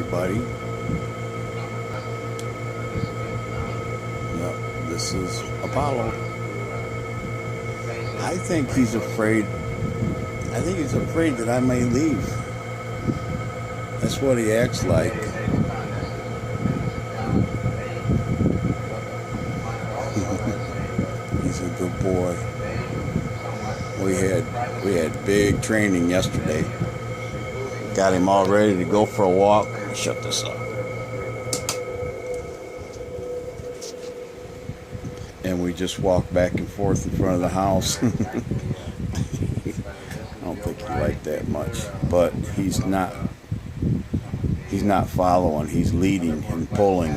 everybody. Yep, this is Apollo. I think he's afraid. I think he's afraid that I may leave. That's what he acts like. He's a good boy. We had big training yesterday. Got him all ready to go for a walk. Shut this up. And we just walked back and forth in front of the house. I don't think he liked that much, but he's not following. He's leading and pulling.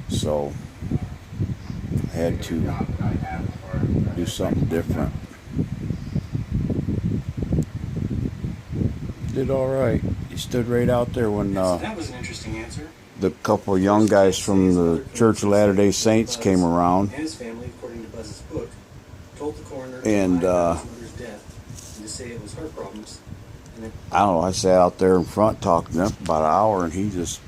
So I had to do something different. Did all right. He stood right out there when that was an interesting answer. The couple of young guys from the Church of Latter-day Saints came around. And his family, according to Buzz's book, told the coroner and his mother's death and to say it was heart problems. I don't know. I sat out there in front talking to him for about an hour, and he just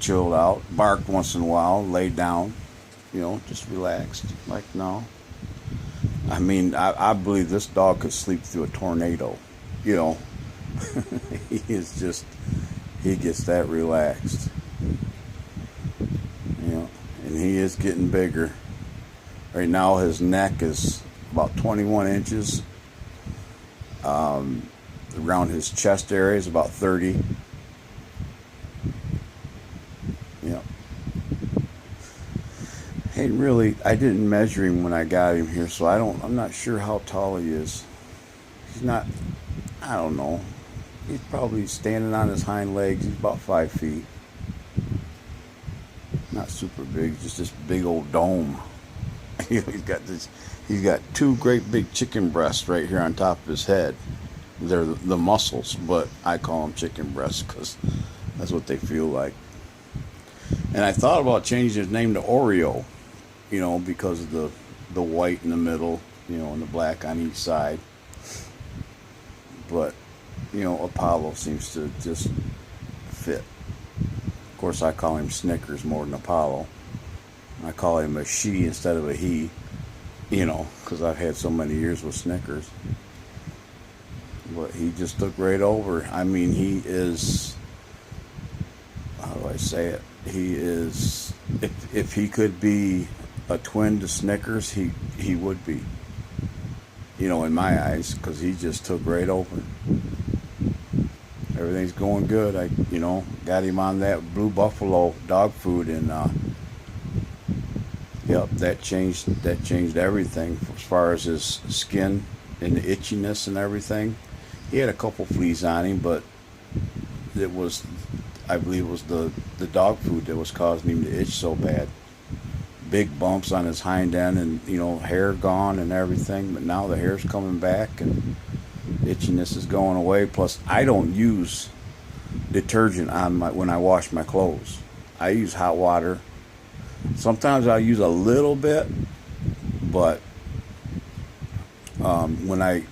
chilled out, barked once in a while, laid down, just relaxed. Like, no. I mean, I believe this dog could sleep through a tornado. He gets that relaxed. And he is getting bigger. Right now his neck is about 21 inches. Around his chest area is about 30. I didn't measure him when I got him here, so I'm not sure how tall he is. He's not, I don't know. He's probably standing on his hind legs. He's about 5 feet. Not super big, just this big old dome. He's got two great big chicken breasts right here on top of his head. They're the muscles, but I call them chicken breasts because that's what they feel like. And I thought about changing his name to Oreo, because of the white in the middle, and the black on each side. But Apollo seems to just fit. Of course, I call him Snickers more than Apollo. I call him a she instead of a he, because I've had so many years with Snickers. But he just took right over. I mean, he is, how do I say it? He is, if he could be a twin to Snickers, he would be, in my eyes, because he just took right over. Everything's going good. I got him on that Blue Buffalo dog food, and that changed everything as far as his skin and the itchiness and everything. He had a couple fleas on him, but I believe it was the dog food that was causing him to itch so bad. Big bumps on his hind end, and hair gone and everything, but now the hair's coming back and itchiness is going away. Plus, I don't use detergent when I wash my clothes. I use hot water. Sometimes I'll use a little bit, but when I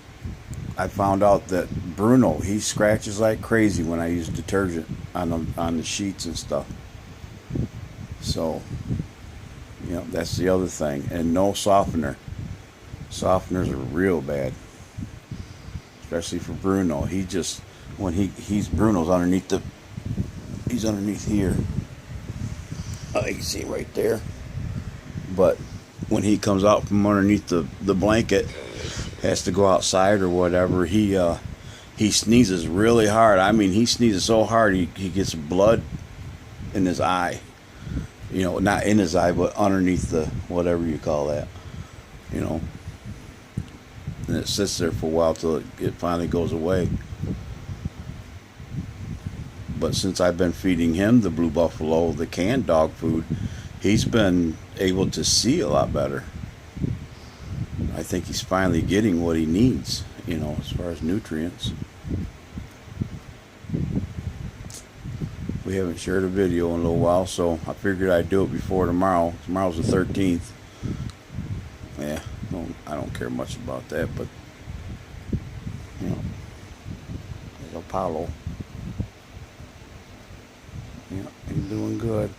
found out that Bruno, he scratches like crazy when I use detergent on the sheets and stuff. So, that's the other thing. And no softener. Softeners are real bad, especially for Bruno. He just, when Bruno's underneath he's underneath here. You can see him right there. But when he comes out from underneath the blanket, has to go outside or whatever, he sneezes really hard. I mean, he sneezes so hard he gets blood in his eye. Not in his eye, but underneath the whatever you call that. And it sits there for a while till it finally goes away. But since I've been feeding him the Blue Buffalo, the canned dog food, he's been able to see a lot better. I think he's finally getting what he needs, as far as nutrients. We haven't shared a video in a little while, so I figured I'd do it before tomorrow. Tomorrow's the 13th. Yeah, I don't care much about that, but there's Apollo. He's doing good.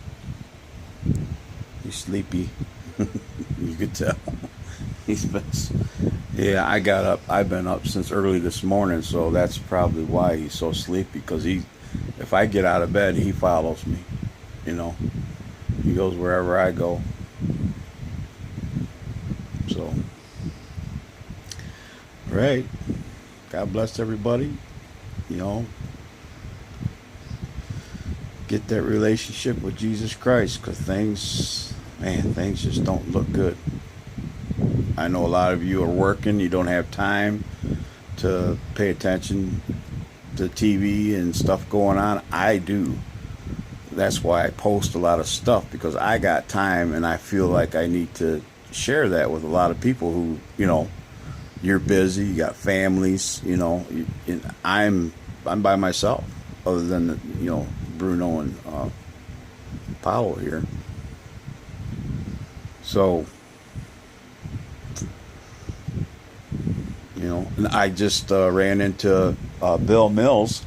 He's sleepy. You could tell. He's been. Yeah, I got up. I've been up since early this morning, so that's probably why he's so sleepy. Because if I get out of bed, he follows me. You know, he goes wherever I go. So, right. God bless everybody. You know, get that relationship with Jesus Christ, because things just don't look good. I know a lot of you are working, you don't have time to pay attention to TV and stuff going on. I do. That's why I post a lot of stuff, because I got time and I feel like I need to share that with a lot of people who, you're busy, you got families, and I'm by myself, other than Bruno and Apollo here. So, and I just ran into Bill Mills.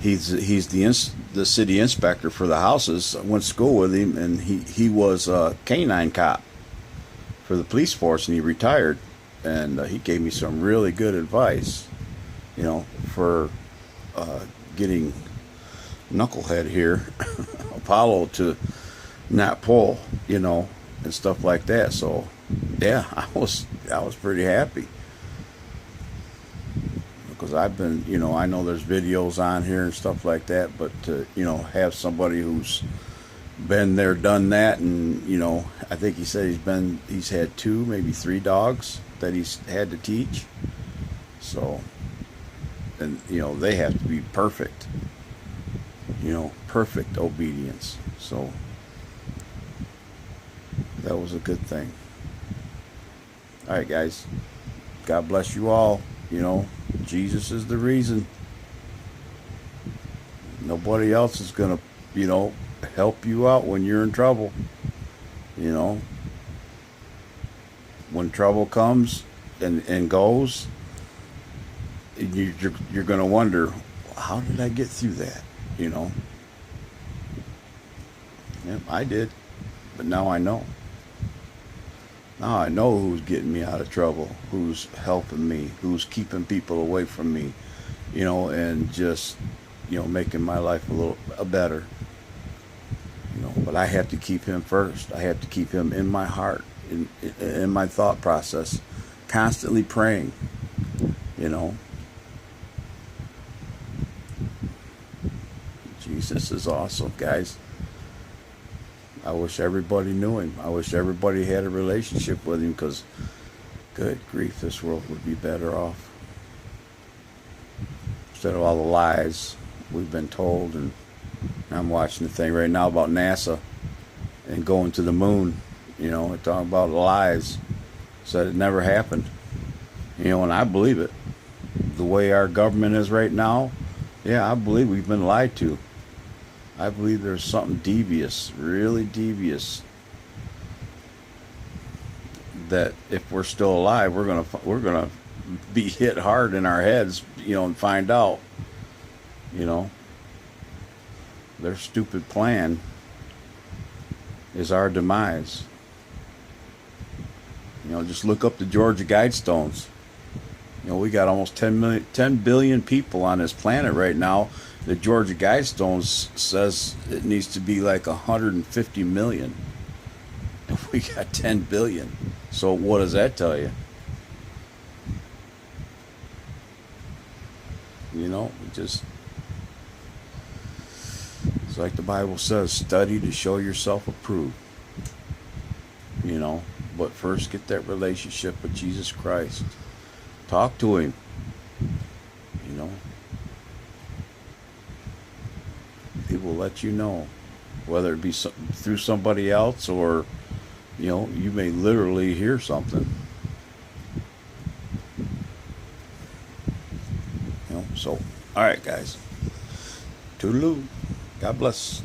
He's the city inspector for the houses. I went to school with him, and he was a canine cop for the police force, and he retired. And he gave me some really good advice, for getting knucklehead here, Apollo, to not pull, and stuff like that. So, yeah, I was pretty happy, because I've been, I know there's videos on here and stuff like that, but to, have somebody who's been there, done that, and I think he said he's had 2, maybe 3 dogs that he's had to teach. So, and they have to be perfect, perfect obedience. So that was a good thing. All right, guys, God bless you all. Jesus is the reason. Nobody else is gonna help you out when you're in trouble. When trouble comes and goes, you're gonna wonder, how did I get through that? Yep, I did, but now I know. Now I know who's getting me out of trouble, who's helping me, who's keeping people away from me, and just, making my life a little better. But I have to keep him first. I have to keep him in my heart, in my thought process, constantly praying, Jesus is awesome, guys. I wish everybody knew him. I wish everybody had a relationship with him, because, good grief, this world would be better off. Instead of all the lies we've been told. And I'm watching the thing right now about NASA and going to the moon. They're talking about lies. Said it never happened. And I believe it. The way our government is right now, yeah, I believe we've been lied to. I believe there's something devious, really devious, that if we're still alive, we're gonna be hit hard in our heads, and find out, their stupid plan is our demise. Just look up the Georgia Guidestones. We got almost 10 billion people on this planet right now. The Georgia Guidestones says it needs to be like 150 million. And we got 10 billion. So what does that tell you? It's like the Bible says, study to show yourself approved. But first get that relationship with Jesus Christ. Talk to him. He will let you know, whether it be through somebody else, or you may literally hear something. So, all right, guys. Toodaloo. God bless.